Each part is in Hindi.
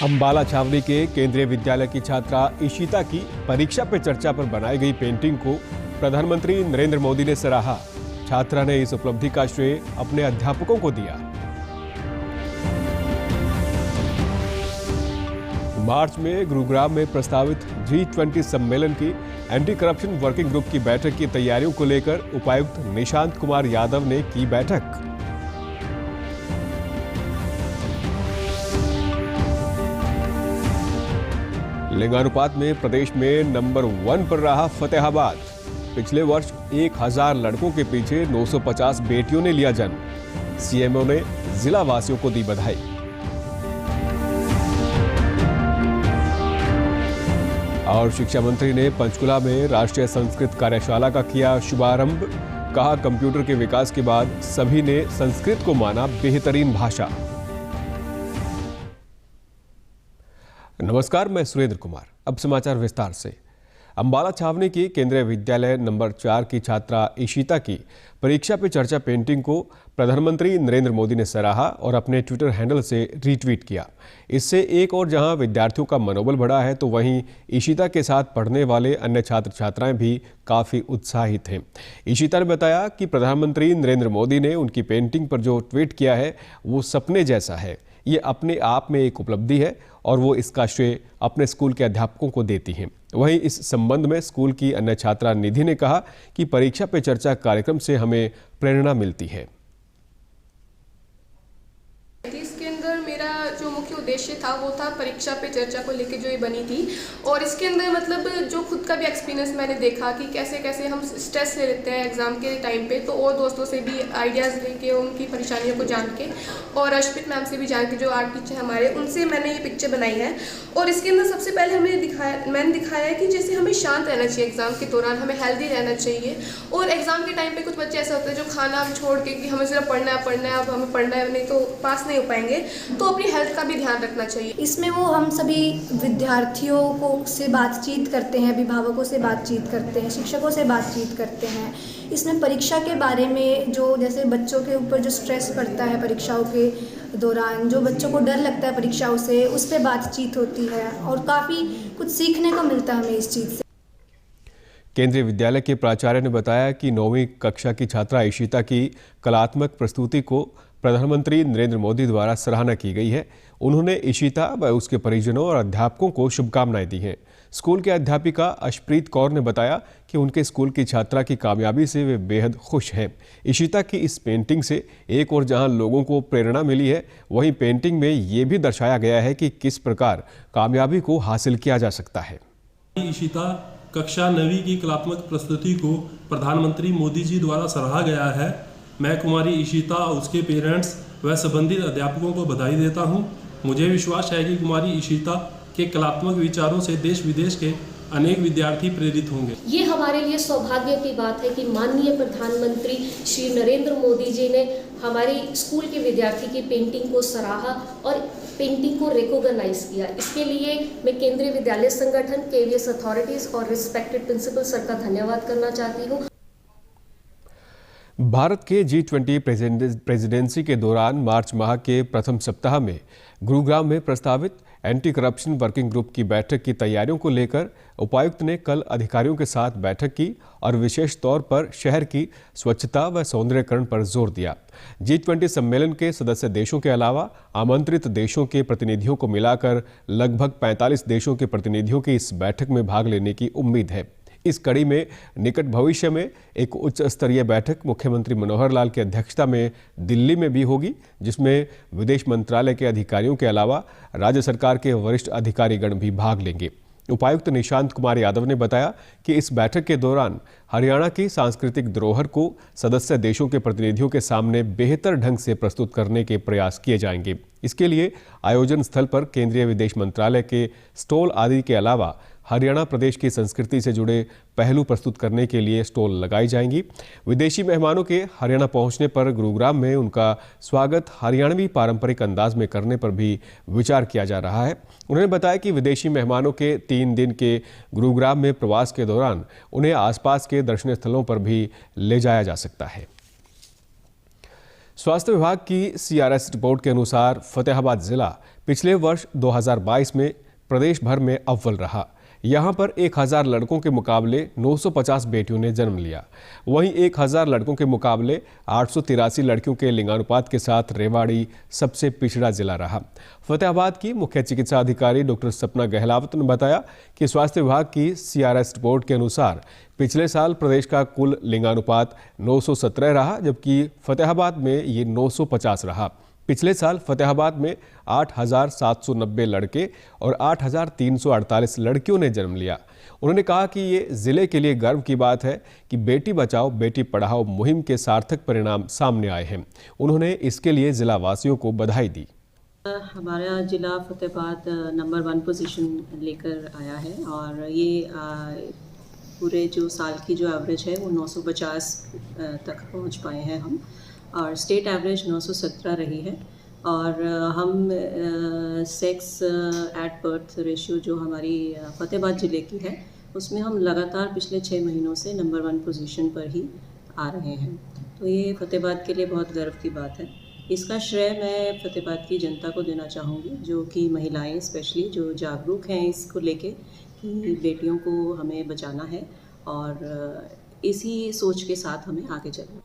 अंबाला छावनी के केंद्रीय विद्यालय की छात्रा इशिता की परीक्षा पे चर्चा पर बनाई गई पेंटिंग को प्रधानमंत्री नरेंद्र मोदी ने सराहा। छात्रा ने इस उपलब्धि का श्रेय अपने अध्यापकों को दिया। मार्च में गुरुग्राम में प्रस्तावित G20 सम्मेलन की एंटी करप्शन वर्किंग ग्रुप की बैठक की तैयारियों को लेकर उपायुक्त निशांत कुमार यादव ने की बैठक। लिंगानुपात में प्रदेश में नंबर 1 पर रहा फतेहाबाद। पिछले वर्ष 1000 लड़कों के पीछे 950 बेटियों ने लिया जन्म। सीएमओ ने जिला वासियों को दी बधाई। और शिक्षा मंत्री ने पंचकुला में राष्ट्रीय संस्कृत कार्यशाला का किया शुभारंभ। कहा, कंप्यूटर के विकास के बाद सभी ने संस्कृत को माना बेहतरीन भाषा। नमस्कार, मैं सुरेंद्र कुमार। अब समाचार विस्तार से। अंबाला छावनी की केंद्रीय विद्यालय नंबर 4 की छात्रा इशिता की परीक्षा पे चर्चा पेंटिंग को प्रधानमंत्री नरेंद्र मोदी ने सराहा और अपने ट्विटर हैंडल से रीट्वीट किया। इससे एक और जहां विद्यार्थियों का मनोबल बढ़ा है, तो वहीं इशिता के साथ पढ़ने वाले अन्य छात्र छात्राएं भी काफ़ी उत्साहित हैं। इशिता ने बताया कि प्रधानमंत्री नरेंद्र मोदी ने उनकी पेंटिंग पर जो ट्वीट किया है वो सपने जैसा है। ये अपने आप में एक उपलब्धि है और वो इसका श्रेय अपने स्कूल के अध्यापकों को देती हैं। वहीं इस संबंध में स्कूल की अन्य छात्रा निधि ने कहा कि परीक्षा पे चर्चा कार्यक्रम से हमें प्रेरणा मिलती है। इसके अंदर मेरा जो मुख्य उद्देश्य था वो था परीक्षा पे चर्चा को लेकर जो ये बनी थी, और इसके अंदर मतलब जो खुद का भी एक्सपीरियंस मैंने देखा कि कैसे कैसे हम स्ट्रेस ले लेते हैं एग्जाम के टाइम पे, तो और दोस्तों से भी आइडियाज़ लेके उनकी परेशानियों को जान के और अर्शप्रीत मैम से भी जान के, जो आर्ट टीचर हमारे, उनसे मैंने ये पिक्चर बनाई है। और इसके अंदर सबसे पहले मैंने दिखाया है कि जैसे हमें शांत रहना चाहिए एग्जाम के दौरान, हमें हेल्दी रहना चाहिए। और एग्जाम के टाइम पे कुछ बच्चे ऐसे होते हैं जो खाना छोड़ के कि हमें सिर्फ पढ़ना है, अब हमें पढ़ना है, नहीं तो पास नहीं हो पाएंगे, तो अपनी हेल्थ का भी ध्यान रखना चाहिए। इसमें वो हम सभी विद्यार्थियों को से बातचीत करते हैं, अभिभावकों से बातचीत करते हैं, शिक्षकों से बातचीत करते हैं। इसमें परीक्षा के बारे में जो जैसे बच्चों के ऊपर जो स्ट्रेस पड़ता है परीक्षाओं के दौरान, जो बच्चों को डर लगता है परीक्षाओं से, उस पर बातचीत होती है और काफ़ी कुछ सीखने को मिलता है हमें इस चीज़ से। केंद्रीय विद्यालय के प्राचार्य ने बताया कि 9वीं कक्षा की छात्रा इशिता की कलात्मक प्रस्तुति को प्रधानमंत्री नरेंद्र मोदी द्वारा सराहना की गई है। उन्होंने इशिता व उसके परिजनों और अध्यापकों को शुभकामनाएं दी हैं। स्कूल के अध्यापिका अर्शप्रीत कौर ने बताया कि उनके स्कूल की छात्रा की कामयाबी से वे बेहद खुश हैं। इशिता की इस पेंटिंग से एक और जहां लोगों को प्रेरणा मिली है, वहीं पेंटिंग में ये भी दर्शाया गया है कि किस प्रकार कामयाबी को हासिल किया जा सकता है। इशिता कक्षा 9वीं की कलात्मक प्रस्तुति को प्रधानमंत्री मोदी जी द्वारा सराहा गया है। मैं कुमारी इशिता और उसके पेरेंट्स व संबंधित अध्यापकों को बधाई देता हूं। मुझे विश्वास है कि कुमारी इशिता के कलात्मक विचारों से देश विदेश के अनेक विद्यार्थी प्रेरित होंगे। ये हमारे लिए सौभाग्य की बात है कि माननीय प्रधानमंत्री श्री नरेंद्र मोदी जी ने हमारी स्कूल के विद्यार्थी की पेंटिंग को सराहा और पेंटिंग को रिकॉग्नाइज किया। इसके लिए मैं केंद्रीय विद्यालय संगठन, केवीएस अथॉरिटीज और रिस्पेक्टेड प्रिंसिपल सर का धन्यवाद करना चाहती हूँ। भारत के G20 प्रेसिडेंसी के दौरान मार्च माह के प्रथम सप्ताह में गुरुग्राम में प्रस्तावित एंटी करप्शन वर्किंग ग्रुप की बैठक की तैयारियों को लेकर उपायुक्त ने कल अधिकारियों के साथ बैठक की और विशेष तौर पर शहर की स्वच्छता व सौंदर्यीकरण पर जोर दिया। G20 सम्मेलन के सदस्य देशों के अलावा आमंत्रित देशों के प्रतिनिधियों को मिलाकर लगभग 45 देशों के प्रतिनिधियों की इस बैठक में भाग लेने की उम्मीद है। इस कड़ी में निकट भविष्य में एक उच्च स्तरीय बैठक मुख्यमंत्री मनोहर लाल की अध्यक्षता में दिल्ली में भी होगी, जिसमें विदेश मंत्रालय के अधिकारियों के अलावा राज्य सरकार के वरिष्ठ अधिकारीगण भी भाग लेंगे। उपायुक्त निशांत कुमार यादव ने बताया कि इस बैठक के दौरान हरियाणा की सांस्कृतिक धरोहर को सदस्य देशों के प्रतिनिधियों के सामने बेहतर ढंग से प्रस्तुत करने के प्रयास किए जाएंगे। इसके लिए आयोजन स्थल पर केंद्रीय विदेश मंत्रालय के स्टॉल आदि के अलावा हरियाणा प्रदेश की संस्कृति से जुड़े पहलू प्रस्तुत करने के लिए स्टॉल लगाई जाएंगी। विदेशी मेहमानों के हरियाणा पहुंचने पर गुरुग्राम में उनका स्वागत हरियाणवी पारंपरिक अंदाज में करने पर भी विचार किया जा रहा है। उन्होंने बताया कि विदेशी मेहमानों के 3 दिन के गुरुग्राम में प्रवास के दौरान उन्हें आसपास के दर्शनीय स्थलों पर भी ले जाया जा सकता है। स्वास्थ्य विभाग की CRS रिपोर्ट के अनुसार फतेहाबाद जिला पिछले वर्ष 2022 में प्रदेश भर में अव्वल रहा। यहाँ पर 1000 लड़कों के मुकाबले 950 बेटियों ने जन्म लिया। वहीं 1000 लड़कों के मुकाबले 883 लड़कियों के लिंगानुपात के साथ रेवाड़ी सबसे पिछड़ा जिला रहा। फतेहाबाद की मुख्य चिकित्सा अधिकारी डॉक्टर सपना गहलावत ने बताया कि स्वास्थ्य विभाग की CRS रिपोर्ट के अनुसार पिछले साल प्रदेश का कुल लिंगानुपात 917 रहा, जबकि फतेहाबाद में ये 950 रहा। पिछले साल फतेहाबाद में 8790 लड़के और 8348 लड़कियों ने जन्म लिया। उन्होंने कहा कि ये जिले के लिए गर्व की बात है कि बेटी बचाओ बेटी पढ़ाओ मुहिम के सार्थक परिणाम सामने आए हैं। उन्होंने इसके लिए जिला वासियों को बधाई दी। हमारा जिला फतेहाबाद नंबर 1 पोजीशन लेकर आया है और ये पूरे जो साल की जो एवरेज है वो 950 तक पहुंच पाए हैं हम, और स्टेट एवरेज 917 रही है। और हम सेक्स एट बर्थ रेशियो जो हमारी फतेहाबाद ज़िले की है उसमें हम लगातार पिछले 6 महीनों से नंबर 1 पोजीशन पर ही आ रहे हैं। तो ये फतेहाबाद के लिए बहुत गर्व की बात है। इसका श्रेय मैं फतेहाबाद की जनता को देना चाहूँगी, जो कि महिलाएं स्पेशली जो जागरूक हैं इसको लेके कि बेटियों को हमें बचाना है, और इसी सोच के साथ हमें आगे चलना।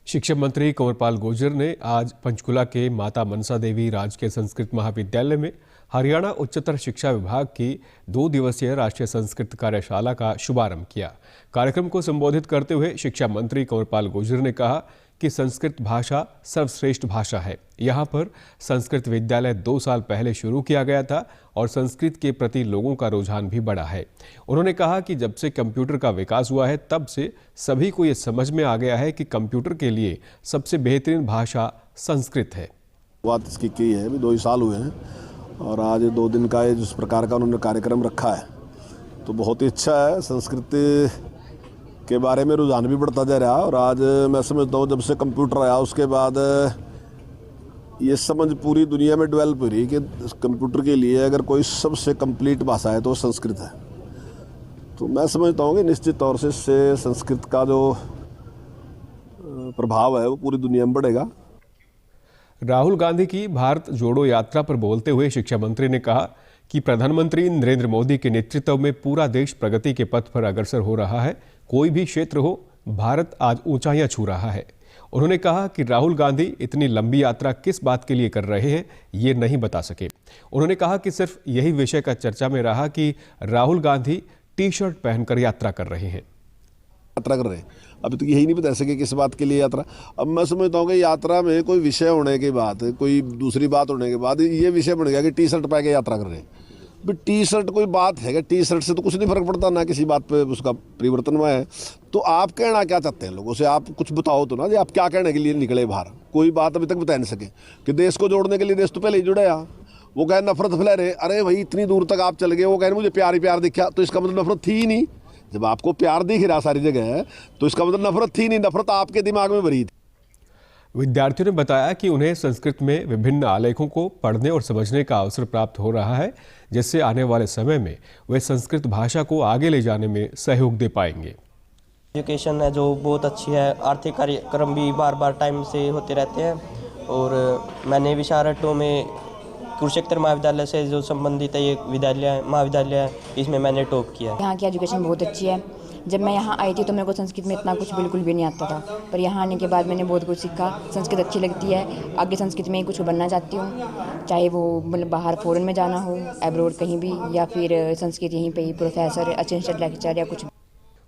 शिक्षा मंत्री कंवरपाल गुर्जर ने आज पंचकुला के माता मनसा देवी राजकीय संस्कृत महाविद्यालय में हरियाणा उच्चतर शिक्षा विभाग की 2 दिवसीय राष्ट्रीय संस्कृत कार्यशाला का शुभारंभ किया। कार्यक्रम को संबोधित करते हुए शिक्षा मंत्री कंवरपाल गुर्जर ने कहा कि संस्कृत भाषा सर्वश्रेष्ठ भाषा है। यहाँ पर संस्कृत विद्यालय 2 साल पहले शुरू किया गया था और संस्कृत के प्रति लोगों का रुझान भी बढ़ा है। उन्होंने कहा कि जब से कंप्यूटर का विकास हुआ है तब से सभी को ये समझ में आ गया है कि कंप्यूटर के लिए सबसे बेहतरीन भाषा संस्कृत है। बात इसकी की है, अभी 2 ही साल हुए हैं और आज 2 दिन का जिस प्रकार का उन्होंने कार्यक्रम रखा है तो बहुत ही अच्छा है। संस्कृत के बारे में रुझान भी बढ़ता जा रहा है और आज मैं समझता हूँ जब से कंप्यूटर आया उसके बाद ये समझ पूरी दुनिया में डेवलप हो रही है कि कंप्यूटर के लिए अगर कोई सबसे कंप्लीट भाषा है तो संस्कृत है। तो मैं समझता हूँ कि निश्चित तौर से इससे संस्कृत का जो प्रभाव है वो पूरी दुनिया में बढ़ेगा। राहुल गांधी की भारत जोड़ो यात्रा पर बोलते हुए शिक्षा मंत्री ने कहा कि प्रधानमंत्री नरेंद्र मोदी के नेतृत्व में पूरा देश प्रगति के पथ पर अग्रसर हो रहा है। कोई भी क्षेत्र हो, भारत आज ऊंचाइयां छू रहा है। उन्होंने कहा कि राहुल गांधी इतनी लंबी यात्रा किस बात के लिए कर रहे हैं ये नहीं बता सके। उन्होंने कहा कि सिर्फ यही विषय का चर्चा में रहा कि राहुल गांधी टी-शर्ट पहनकर यात्रा कर रहे हैं। यात्रा कर रहे हैं, अभी तो यही नहीं बता सके किस बात के लिए यात्रा। अब मैं समझता हूँ कि यात्रा में कोई विषय होने के बाद, कोई दूसरी बात होने के बाद ये विषय बन गया कि टी-शर्ट पहन के यात्रा कर रहे हैं। भी टी-शर्ट कोई बात है क्या? टी-शर्ट से तो कुछ नहीं फर्क पड़ता, ना किसी बात पे उसका परिवर्तन हुआ है। तो आप कहना क्या चाहते हैं लोगों से? आप कुछ बताओ तो ना, जी आप क्या कहने के लिए निकले बाहर? कोई बात अभी तक बता नहीं सके कि देश को जोड़ने के लिए देश तो पहले ही जुड़ा। वो कहे नफरत फैला रहे, अरे भाई इतनी दूर तक आप चल गए, वो कहे मुझे प्यार ही प्यार दिखा, तो इसका मतलब नफरत थी ही नहीं। जब आपको प्यार दिख रहा सारी जगह तो इसका मतलब नफरत थी नहीं, नफरत आपके दिमाग में भरी थी। विद्यार्थियों ने बताया कि उन्हें संस्कृत में विभिन्न आलेखों को पढ़ने और समझने का अवसर प्राप्त हो रहा है, जिससे आने वाले समय में वे संस्कृत भाषा को आगे ले जाने में सहयोग दे पाएंगे। एजुकेशन है जो बहुत अच्छी है, आर्थिक कार्यक्रम भी बार बार टाइम से होते रहते हैं और मैंने विशारटों में कुरुक्षेत्र महाविद्यालय से जो संबंधित है ये महाविद्यालय है, इसमें मैंने टॉप किया। यहाँ की एजुकेशन बहुत अच्छी है। जब मैं यहाँ आई थी तो मेरे को संस्कृत में इतना कुछ बिल्कुल भी नहीं आता था, पर यहाँ आने के बाद मैंने बहुत कुछ सीखा। संस्कृत अच्छी लगती है, आगे संस्कृत में ही कुछ बनना चाहती हूँ, चाहे वो मतलब बाहर फॉरेन में जाना हो, एब्रोड कहीं भी, या फिर संस्कृत यहीं पे ही प्रोफेसर, असिस्टेंट लेक्चरर या कुछ।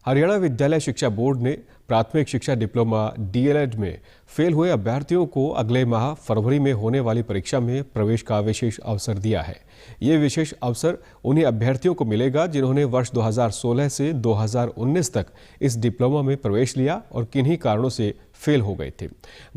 हरियाणा विद्यालय शिक्षा बोर्ड ने प्राथमिक शिक्षा डिप्लोमा DLED में फेल हुए अभ्यर्थियों को अगले माह फरवरी में होने वाली परीक्षा में प्रवेश का विशेष अवसर दिया है। ये विशेष अवसर उन्हीं अभ्यर्थियों को मिलेगा जिन्होंने वर्ष 2016 से 2019 तक इस डिप्लोमा में प्रवेश लिया और किन्हीं कारणों से फेल हो गए थे।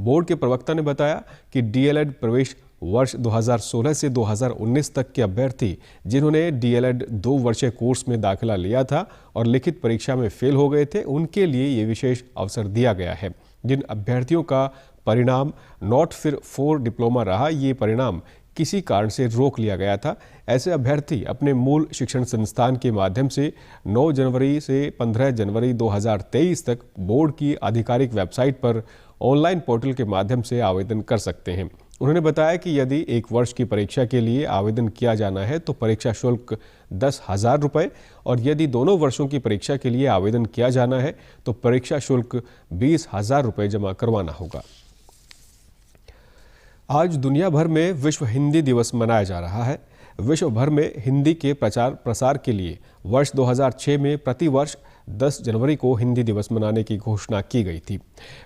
बोर्ड के प्रवक्ता ने बताया कि DLED प्रवेश वर्ष 2016 से 2019 तक के अभ्यर्थी जिन्होंने DLED 2 वर्षीय कोर्स में दाखिला लिया था और लिखित परीक्षा में फेल हो गए थे, उनके लिए ये विशेष अवसर दिया गया है। जिन अभ्यर्थियों का परिणाम नॉट फिट फॉर डिप्लोमा रहा, ये परिणाम किसी कारण से रोक लिया गया था, ऐसे अभ्यर्थी अपने मूल शिक्षण संस्थान के माध्यम से 9 जनवरी से 15 जनवरी 2023 तक बोर्ड की आधिकारिक वेबसाइट पर ऑनलाइन पोर्टल के माध्यम से आवेदन कर सकते हैं। उन्होंने बताया कि यदि 1 वर्ष की परीक्षा के लिए आवेदन किया जाना है तो परीक्षा शुल्क 10,000 रुपये और यदि दोनों वर्षों की परीक्षा के लिए आवेदन किया जाना है तो परीक्षा शुल्क 20,000 रुपये जमा करवाना होगा। आज दुनिया भर में विश्व हिंदी दिवस मनाया जा रहा है। विश्व भर में हिंदी के प्रचार प्रसार के लिए वर्ष 2006 में प्रतिवर्ष 10 जनवरी को हिंदी दिवस मनाने की घोषणा की गई थी।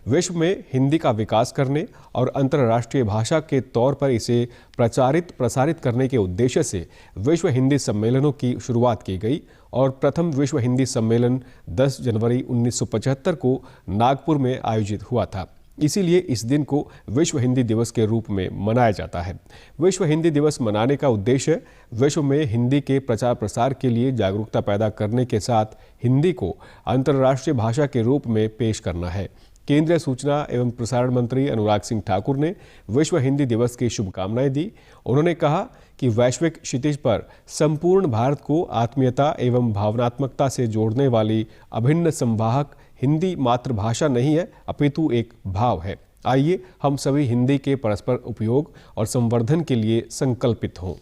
विश्व में हिंदी का विकास करने और अंतर्राष्ट्रीय भाषा के तौर पर इसे प्रसारित करने के उद्देश्य से विश्व हिंदी सम्मेलनों की शुरुआत की गई और प्रथम विश्व हिंदी सम्मेलन 10 जनवरी 1975 को नागपुर में आयोजित हुआ था। इसीलिए इस दिन को विश्व हिंदी दिवस के रूप में मनाया जाता है। विश्व हिंदी दिवस मनाने का उद्देश्य विश्व में हिंदी के प्रचार प्रसार के लिए जागरूकता पैदा करने के साथ हिंदी को अंतर्राष्ट्रीय भाषा के रूप में पेश करना है। केंद्रीय सूचना एवं प्रसारण मंत्री अनुराग सिंह ठाकुर ने विश्व हिंदी दिवस की शुभकामनाएं दी। उन्होंने कहा कि वैश्विक क्षितिज पर संपूर्ण भारत को आत्मीयता एवं भावनात्मकता से जोड़ने वाली अभिन्न संवाहक हिंदी मातृभाषा नहीं है अपितु एक भाव है। आइए हम सभी हिंदी के परस्पर उपयोग और संवर्धन के लिए संकल्पित हों।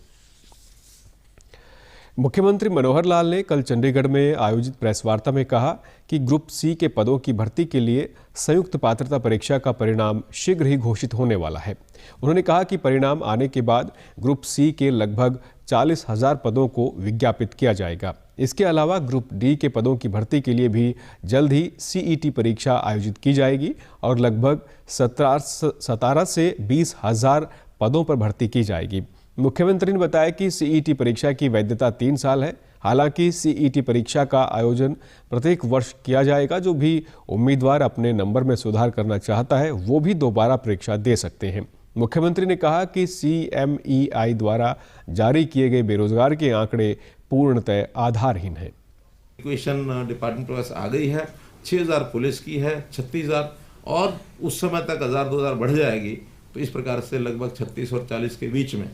मुख्यमंत्री मनोहर लाल ने कल चंडीगढ़ में आयोजित प्रेस वार्ता में कहा कि ग्रुप सी के पदों की भर्ती के लिए संयुक्त पात्रता परीक्षा का परिणाम शीघ्र ही घोषित होने वाला है। उन्होंने कहा कि परिणाम आने के बाद ग्रुप सी के लगभग 40,000 पदों को विज्ञापित किया जाएगा। इसके अलावा ग्रुप डी के पदों की भर्ती के लिए भी जल्द ही सीईटी परीक्षा आयोजित की जाएगी और लगभग 17 से 20,000 पदों पर भर्ती की जाएगी। मुख्यमंत्री ने बताया कि सीईटी परीक्षा की वैधता 3 साल है। हालांकि सीईटी परीक्षा का आयोजन प्रत्येक वर्ष किया जाएगा। जो भी उम्मीदवार अपने नंबर में सुधार करना चाहता है वो भी दोबारा परीक्षा दे सकते हैं। मुख्यमंत्री ने कहा कि CMEI द्वारा जारी किए गए बेरोजगार के आंकड़े पूर्णतः आधारहीन हैं। एजुकेशन डिपार्टमेंट के पास आ गई है, 6,000 पुलिस की है, 36,000 और उस समय तक 1,000-2,000 बढ़ जाएगी। तो इस प्रकार से लगभग 36 और 40 के बीच में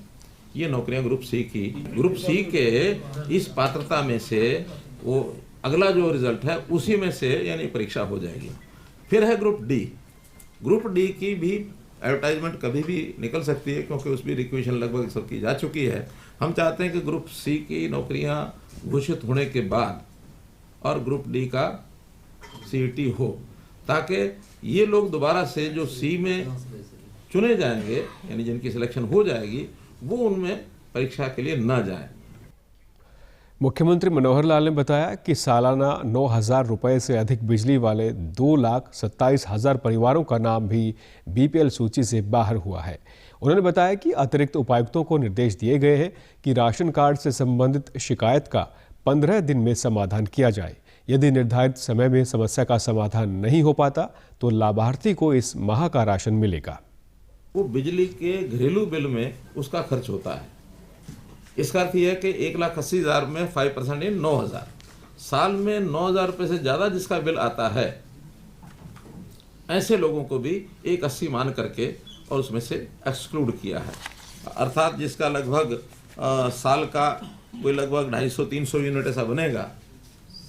ये नौकरियां ग्रुप सी के इस पात्रता में से वो अगला जो रिजल्ट है उसी में से यानी परीक्षा हो जाएगी। फिर है ग्रुप डी की भी एडवर्टाइजमेंट कभी भी निकल सकती है क्योंकि उसमें रिक्वेशन लगभग सबकी जा चुकी है। हम चाहते हैं कि ग्रुप सी की नौकरियां घोषित होने के बाद और ग्रुप डी का सीईटी हो ताकि ये लोग दोबारा से जो सी में चुने जाएंगे यानी जिनकी सिलेक्शन हो जाएगी वो उनमें परीक्षा के लिए ना जाए। मुख्यमंत्री मनोहर लाल ने बताया कि सालाना 9,000 रुपये से अधिक बिजली वाले 2,27,000 परिवारों का नाम भी बीपीएल सूची से बाहर हुआ है। उन्होंने बताया कि अतिरिक्त उपायुक्तों को निर्देश दिए गए हैं कि राशन कार्ड से संबंधित शिकायत का 15 दिन में समाधान किया जाए। यदि निर्धारित समय में समस्या का समाधान नहीं हो पाता तो लाभार्थी को इस माह का राशन मिलेगा। वो बिजली के घरेलू बिल में उसका खर्च होता है। इसका अर्थ यह है कि 1,80,000 में 5% यानी 9,000 साल में 9,000 रुपये से ज़्यादा जिसका बिल आता है ऐसे लोगों को भी 1,80 मान करके और उसमें से एक्सक्लूड किया है। अर्थात जिसका लगभग साल का कोई लगभग 250-300 यूनिट ऐसा बनेगा,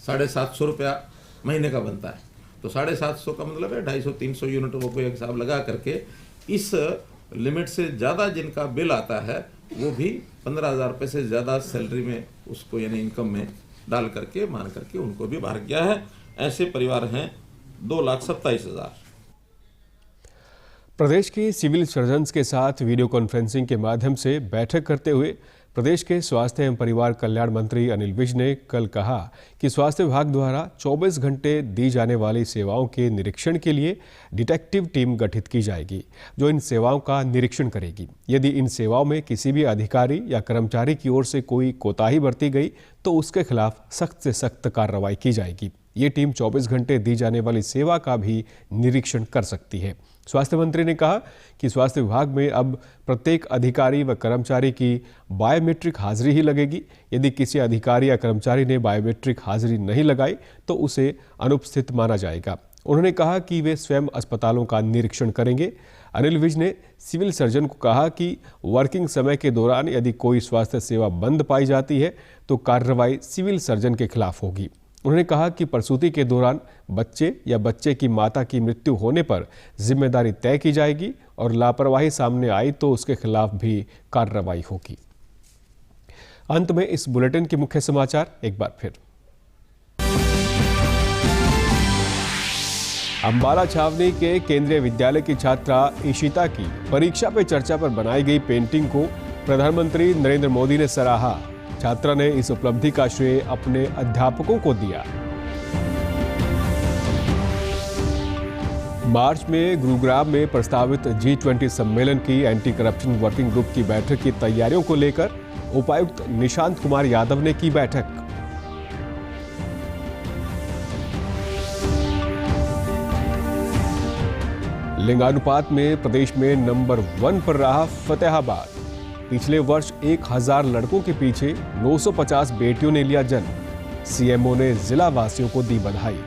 750 रुपया महीने का बनता है। तो 750 का मतलब है 250-300 यूनिट वो कोई हिसाब लगा करके इस लिमिट से ज़्यादा जिनका बिल आता है वो भी 15,000 रुपये से ज़्यादा सैलरी में उसको यानी इनकम में डाल करके मान करके उनको भी बाहर किया है। ऐसे परिवार हैं 2,27,000। प्रदेश के सिविल सर्जन्स के साथ वीडियो कॉन्फ्रेंसिंग के माध्यम से बैठक करते हुए प्रदेश के स्वास्थ्य एवं परिवार कल्याण मंत्री अनिल विज ने कल कहा कि स्वास्थ्य विभाग द्वारा 24 घंटे दी जाने वाली सेवाओं के निरीक्षण के लिए डिटेक्टिव टीम गठित की जाएगी जो इन सेवाओं का निरीक्षण करेगी। यदि इन सेवाओं में किसी भी अधिकारी या कर्मचारी की ओर से कोई कोताही बरती गई तो उसके खिलाफ सख्त से सख्त कार्रवाई की जाएगी। ये टीम 24 घंटे दी जाने वाली सेवा का भी निरीक्षण कर सकती है। स्वास्थ्य मंत्री ने कहा कि स्वास्थ्य विभाग में अब प्रत्येक अधिकारी व कर्मचारी की बायोमेट्रिक हाजिरी ही लगेगी। यदि किसी अधिकारी या कर्मचारी ने बायोमेट्रिक हाजिरी नहीं लगाई तो उसे अनुपस्थित माना जाएगा। उन्होंने कहा कि वे स्वयं अस्पतालों का निरीक्षण करेंगे। अनिल विज ने सिविल सर्जन को कहा कि वर्किंग समय के दौरान यदि कोई स्वास्थ्य सेवा बंद पाई जाती है तो कार्रवाई सिविल सर्जन के खिलाफ होगी। उन्होंने कहा कि प्रसूति के दौरान बच्चे या बच्चे की माता की मृत्यु होने पर जिम्मेदारी तय की जाएगी और लापरवाही सामने आई तो उसके खिलाफ भी कार्रवाई होगी। अंत में इस बुलेटिन के मुख्य समाचार एक बार फिर। अंबाला छावनी के केंद्रीय विद्यालय की छात्रा इशिता की परीक्षा पे चर्चा पर बनाई गई पेंटिंग को प्रधानमंत्री नरेंद्र मोदी ने सराहा। छात्रा ने इस उपलब्धि का श्रेय अपने अध्यापकों को दिया। मार्च में गुरुग्राम में प्रस्तावित G20 सम्मेलन की एंटी करप्शन वर्किंग ग्रुप की बैठक की तैयारियों को लेकर उपायुक्त निशांत कुमार यादव ने की बैठक। लिंगानुपात में प्रदेश में नंबर 1 पर रहा फतेहाबाद। पिछले वर्ष 1000 लड़कों के पीछे 950 बेटियों ने लिया जन्म। सीएमओ ने जिला वासियों को दी बधाई।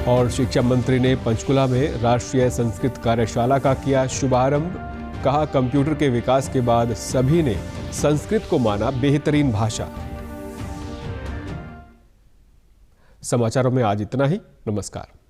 और शिक्षा मंत्री ने पंचकुला में राष्ट्रीय संस्कृत कार्यशाला का किया शुभारंभ। कहा, कंप्यूटर के विकास के बाद सभी ने संस्कृत को माना बेहतरीन भाषा। समाचारों में आज इतना ही। नमस्कार।